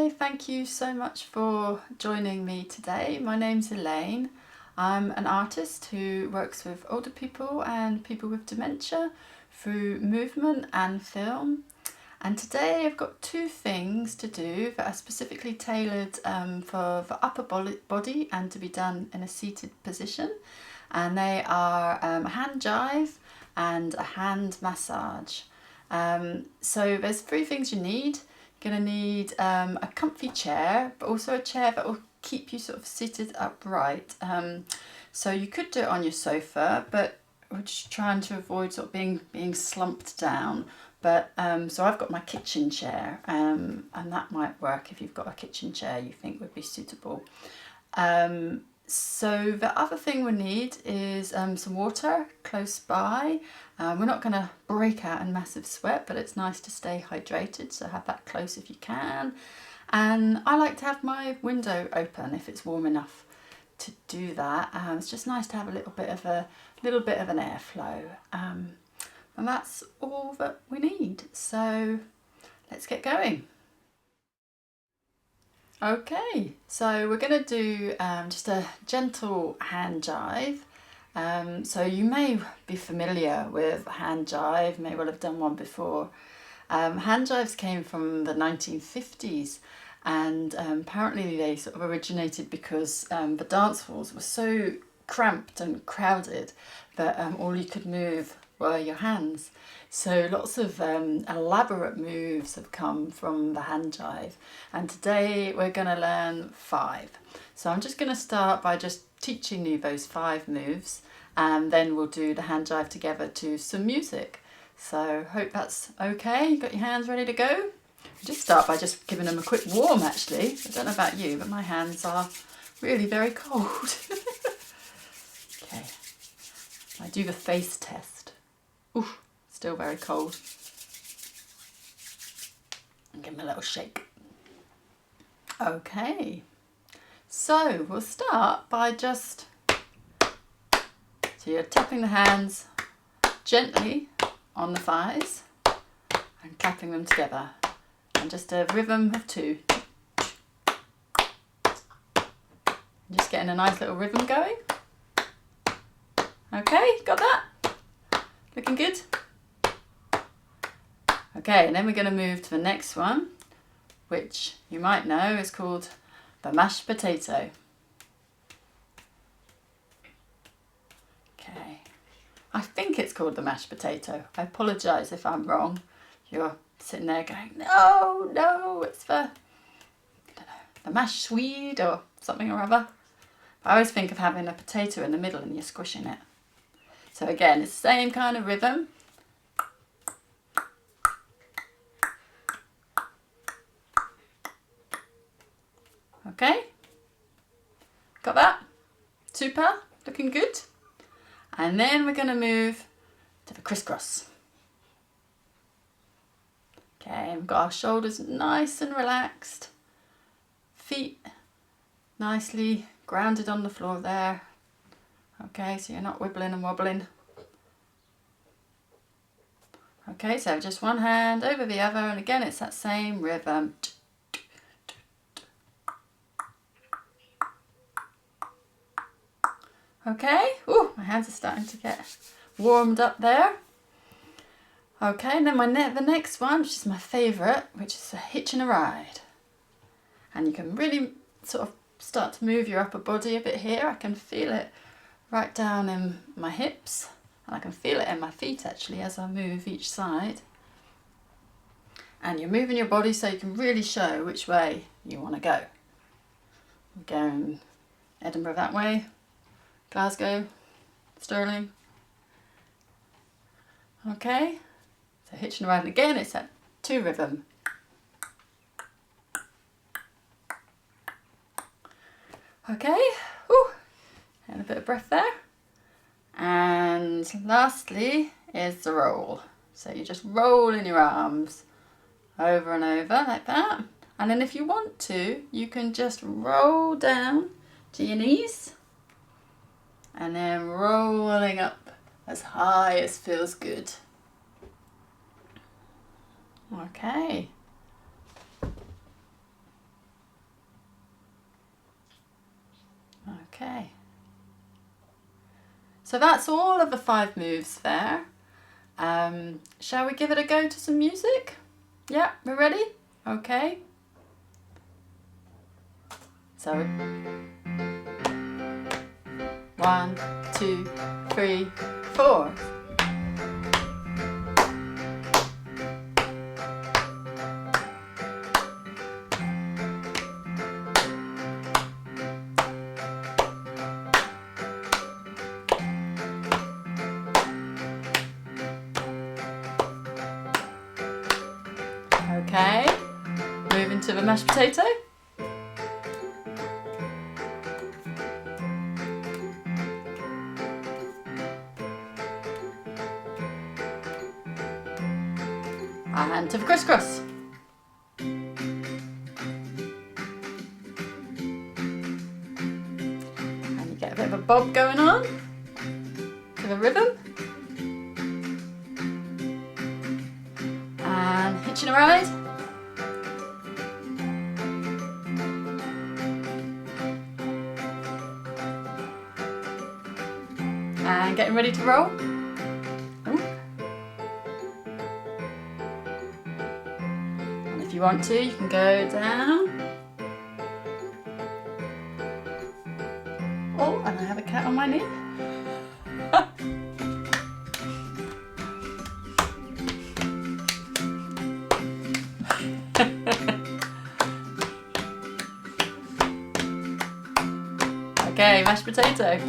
Hi, thank you so much for joining me today. My name's Elaine. I'm an artist who works with older people and people with dementia through movement and film. And today I've got two things to do that are specifically tailored for the upper body and to be done in a seated position. And they are a hand jive and a hand massage. So there's three things you need. You're going to need a comfy chair, but also a chair that will keep you sort of seated upright. So you could do it on your sofa, but we're just trying to avoid sort of being slumped down. But so I've got my kitchen chair, and that might work if you've got a kitchen chair you think would be suitable. So the other thing we need is some water close by. We're not going to break out in massive sweat, but it's nice to stay hydrated, so have that close if you can. And I like to have my window open if it's warm enough to do that. It's just nice to have a little bit of an airflow. And that's all that we need. So let's get going. Okay, so we're going to do just a gentle hand jive. So you may be familiar with hand jive, may well have done one before. Hand jives came from the 1950s, and apparently they sort of originated because the dance halls were so cramped and crowded that all you could move were your hands. So lots of elaborate moves have come from the hand jive, and today we're going to learn 5. So I'm just going to start by just teaching you those 5 moves, and then we'll do the hand jive together to some music. So hope that's okay. You got your hands ready to go? I'll just start by just giving them a quick warm actually. I don't know about you, but my hands are really very cold. Okay, I do the face test. Oof. Still very cold. And give them a little shake. Okay, so we'll start by so you're tapping the hands gently on the thighs and clapping them together, and just a rhythm of 2. Just getting a nice little rhythm going. Okay, got that? Looking good? Okay, and then we're going to move to the next one, which you might know is called the mashed potato. Okay, I think it's called the mashed potato. I apologise if I'm wrong. You're sitting there going, no, it's the mashed swede or something or other. I always think of having a potato in the middle and you're squishing it. So again, it's the same kind of rhythm. Okay, got that? Super, looking good. And then we're going to move to the Criss Cross. Okay, we've got our shoulders nice and relaxed. Feet nicely grounded on the floor there. Okay, so you're not wibbling and wobbling. Okay, so just one hand over the other, and again it's that same rhythm. Okay, ooh, my hands are starting to get warmed up there. Okay, and then the next one, which is my favourite, which is a hitching a ride. And you can really sort of start to move your upper body a bit here. I can feel it right down in my hips, and I can feel it in my feet actually as I move each side. And you're moving your body so you can really show which way you want to go. We're going Edinburgh that way. Glasgow, Stirling. Okay, so hitching a ride, and again it's that 2 rhythm. Okay, ooh, and a bit of breath there. And lastly is the roll. So you're just rolling your arms over and over like that. And then if you want to, you can just roll down to your knees. And then rolling up as high as feels good. Okay. So that's all of the 5 moves there. Shall we give it a go to some music? Yeah, we're ready? Okay. So 1, 2, 3, 4. Okay, moving to the mashed potato. And to the Criss Cross. And you get a bit of a bob going on to the rhythm. And hitching a ride. And getting ready to roll. If you want to, you can go down. Oh, and I have a cat on my knee. Okay, mashed potato.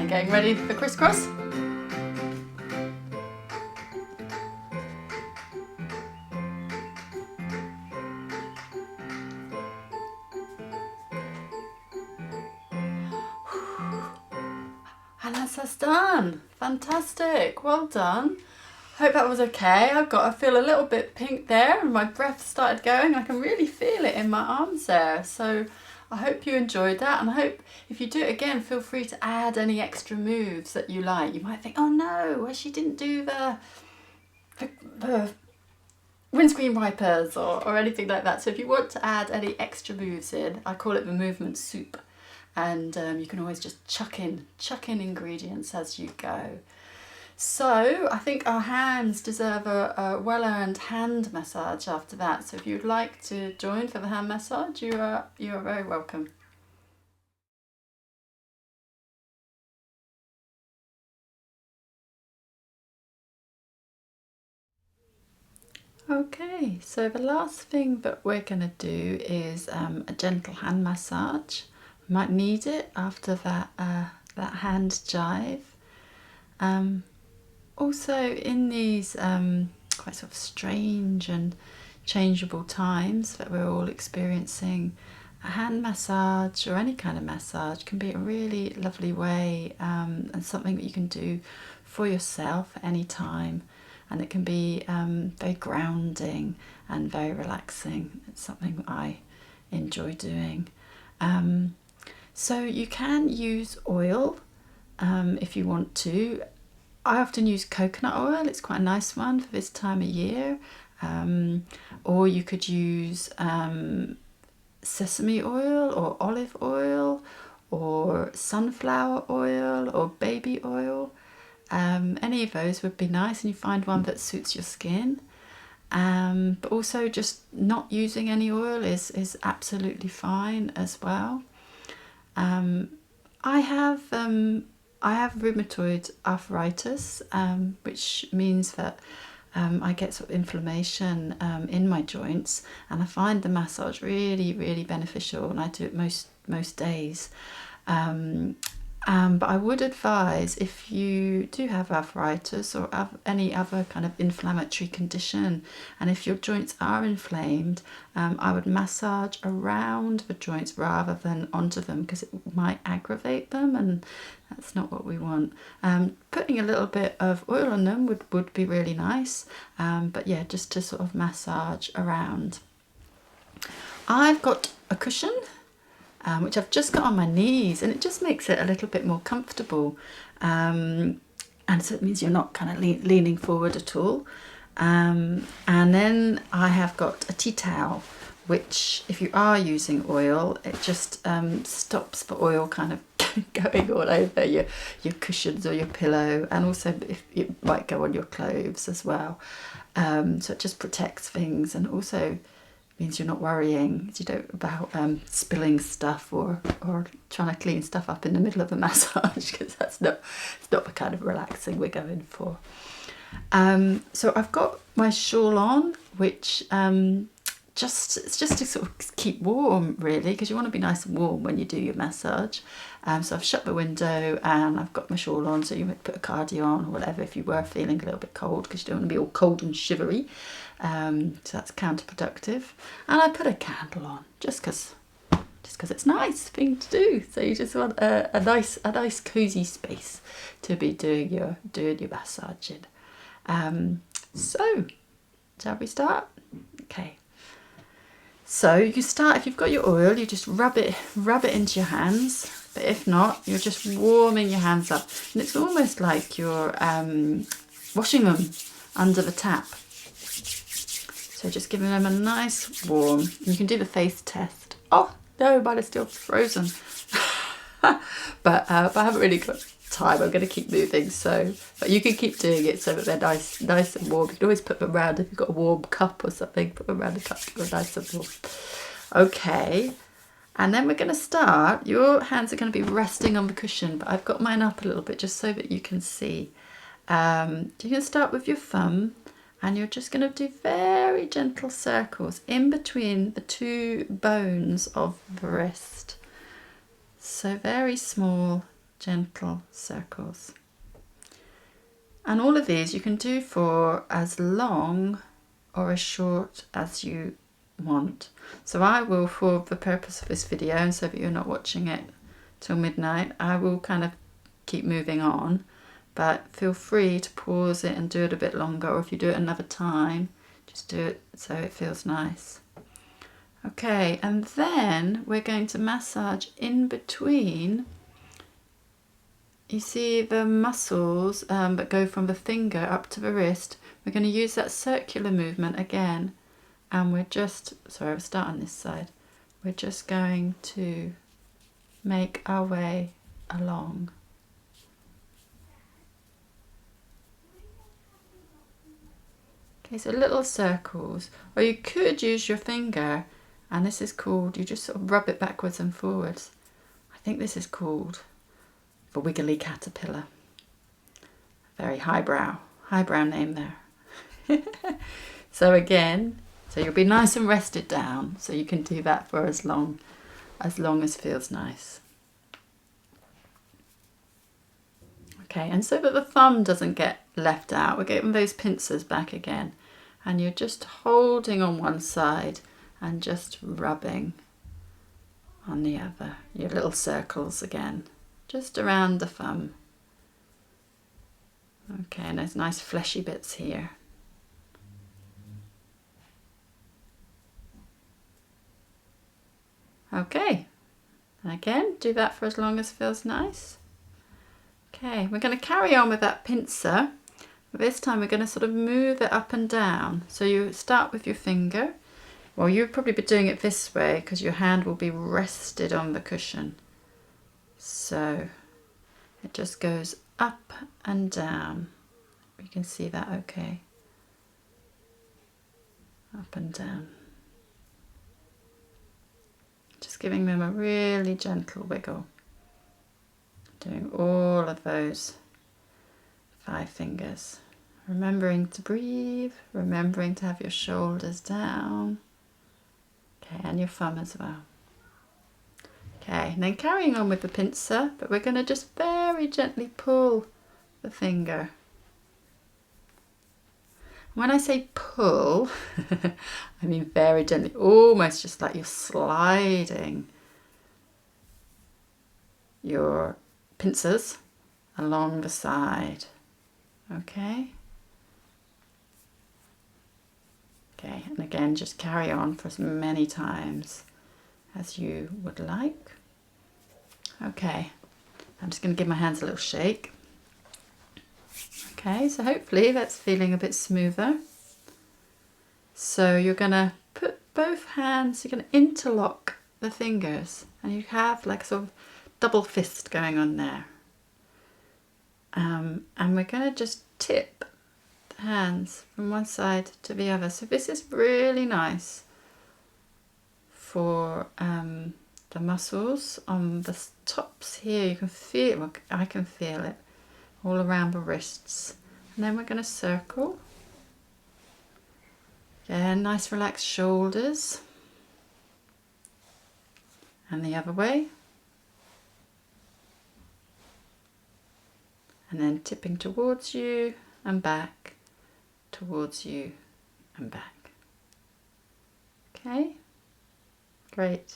Getting ready for Criss Cross. And that's us done. Fantastic. Well done. Hope that was okay. I feel a little bit pink there and my breath started going. I can really feel it in my arms there. So I hope you enjoyed that, and I hope if you do it again, feel free to add any extra moves that you like. You might think, oh no, well, she didn't do the windscreen wipers or anything like that. So if you want to add any extra moves in, I call it the movement soup, and you can always just chuck in ingredients as you go. So I think our hands deserve a well-earned hand massage after that. So if you'd like to join for the hand massage, you are very welcome. Okay, so the last thing that we're going to do is a gentle hand massage. We might need it after that hand jive. Also, in these quite sort of strange and changeable times that we're all experiencing, a hand massage or any kind of massage can be a really lovely way and something that you can do for yourself at any time, and it can be very grounding and very relaxing. It's something that I enjoy doing. So you can use oil if you want to. I often use coconut oil, it's quite a nice one for this time of year, or you could use sesame oil or olive oil or sunflower oil or baby oil. Any of those would be nice, and you find one that suits your skin. But also just not using any oil is absolutely fine as well. I have rheumatoid arthritis, which means that I get sort of inflammation in my joints, and I find the massage really, really beneficial, and I do it most days. But I would advise, if you do have arthritis or any other kind of inflammatory condition, and if your joints are inflamed, I would massage around the joints rather than onto them, because it might aggravate them, and that's not what we want. Putting a little bit of oil on them would be really nice, but yeah, just to sort of massage around. I've got a cushion which I've just got on my knees, and it just makes it a little bit more comfortable, and so it means you're not kind of leaning forward at all. And then I have got a tea towel, which if you are using oil, it just stops the oil kind of going all over your cushions or your pillow, and also if it might go on your clothes as well. So it just protects things, and also means you're not worrying about spilling stuff or trying to clean stuff up in the middle of a massage, because it's not the kind of relaxing we're going for. So I've got my shawl on, which it's just to sort of keep warm, really, because you want to be nice and warm when you do your massage. So I've shut the window and I've got my shawl on, so you might put a cardigan on or whatever if you were feeling a little bit cold, because you don't want to be all cold and shivery. So that's counterproductive. And I put a candle on just because it's a nice thing to do. So you just want a nice cozy space to be doing your massage in. So shall we start? Okay. So you start, if you've got your oil, you just rub it into your hands. But if not, you're just warming your hands up, and it's almost like you're washing them under the tap. So just giving them a nice warm. You can do the face test. Oh no, mine is still frozen. but I haven't really got time. I'm going to keep moving. But you can keep doing it so that they're nice and warm. You can always put them around if you've got a warm cup or something. Put them around the cup to go nice and warm. Okay. And then we're going to start. Your hands are going to be resting on the cushion, but I've got mine up a little bit just so that you can see. You're going to start with your thumb, and you're just going to do very gentle circles in between the two bones of the wrist. So very small, gentle circles. And all of these you can do for as long or as short as you want. So I will, for the purpose of this video, and so that you're not watching it till midnight, I will kind of keep moving on, but feel free to pause it and do it a bit longer, or if you do it another time, just do it so it feels nice. Okay, and then we're going to massage in between. You see the muscles that go from the finger up to the wrist. We're going to use that circular movement again. And we're just, sorry, I'll start on this side. We're just going to make our way along. Okay, so little circles. Or you could use your finger, and this is called, you just sort of rub it backwards and forwards. I think this is called the wiggly caterpillar. Very highbrow name there. So again, so you'll be nice and rested down, so you can do that for as long as feels nice. Okay, and so that the thumb doesn't get left out, we're getting those pincers back again, and you're just holding on one side and just rubbing on the other. Your little circles again, just around the thumb. Okay, and there's nice fleshy bits here. Okay, again, do that for as long as feels nice. Okay, we're going to carry on with that pincer, but this time we're going to sort of move it up and down. So you start with your finger. Well, you'll probably be doing it this way because your hand will be rested on the cushion. So it just goes up and down. You can see that okay. Up and down. Just giving them a really gentle wiggle. Doing all of those 5 fingers. Remembering to breathe, remembering to have your shoulders down. Okay, and your thumb as well. Okay, and then carrying on with the pincer, but we're going to just very gently pull the finger. When I say pull, I mean very gently, almost just like you're sliding your pincers along the side. Okay? Okay, and again, just carry on for as many times as you would like. Okay, I'm just going to give my hands a little shake. Okay, so hopefully that's feeling a bit smoother. So you're going to put both hands, you're going to interlock the fingers, and you have like sort of double fist going on there. And we're going to just tip the hands from one side to the other. So this is really nice for the muscles on the tops here. You can feel, I can feel it all around the wrists. And then we're going to circle. Again, nice relaxed shoulders. And the other way. And then tipping towards you and back, towards you and back. Okay, great.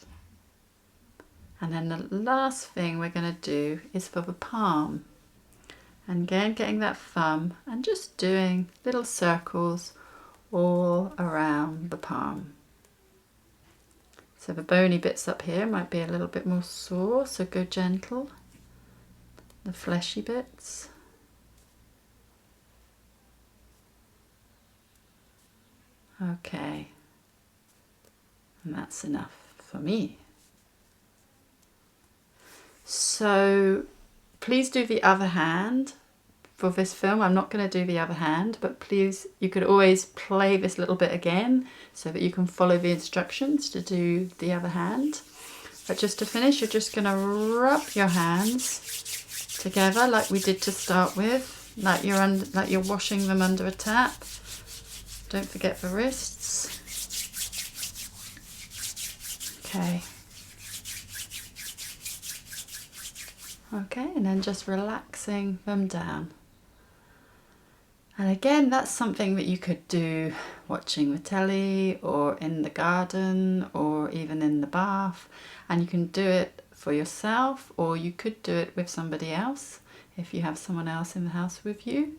And then the last thing we're going to do is for the palm. And again, getting that thumb and just doing little circles all around the palm. So the bony bits up here might be a little bit more sore, so go gentle. The fleshy bits. Okay, and that's enough for me. So please do the other hand for this film. I'm not going to do the other hand, but please, you could always play this little bit again so that you can follow the instructions to do the other hand. But just to finish, you're just going to rub your hands together like we did to start with, like you're washing them under a tap. Don't forget the wrists. Okay. Okay, and then just relaxing them down. And again, that's something that you could do watching the telly or in the garden or even in the bath. And you can do it for yourself, or you could do it with somebody else if you have someone else in the house with you.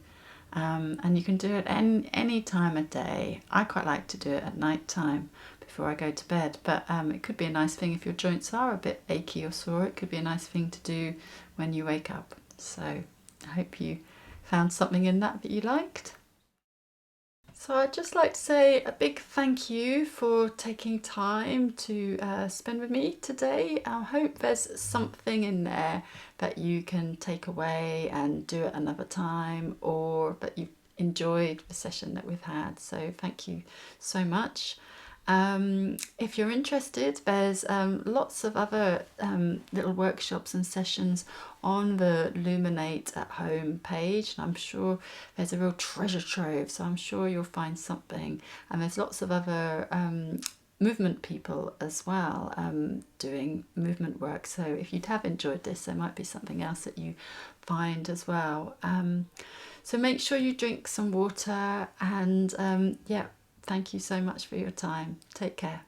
And you can do it any time of day. I quite like to do it at night time before I go to bed, but it could be a nice thing if your joints are a bit achy or sore. It could be a nice thing to do when you wake up. So I hope you found something in that you liked. So I'd just like to say a big thank you for taking time to spend with me today. I hope there's something in there that you can take away and do at another time, or that you've enjoyed the session that we've had. So thank you so much. If you're interested, there's lots of other little workshops and sessions on the Luminate Home page, and I'm sure there's a real treasure trove, so I'm sure you'll find something. And there's lots of other movement people as well doing movement work, so if you have enjoyed this, there might be something else that you find as well. So make sure you drink some water, and yeah, thank you so much for your time. Take care.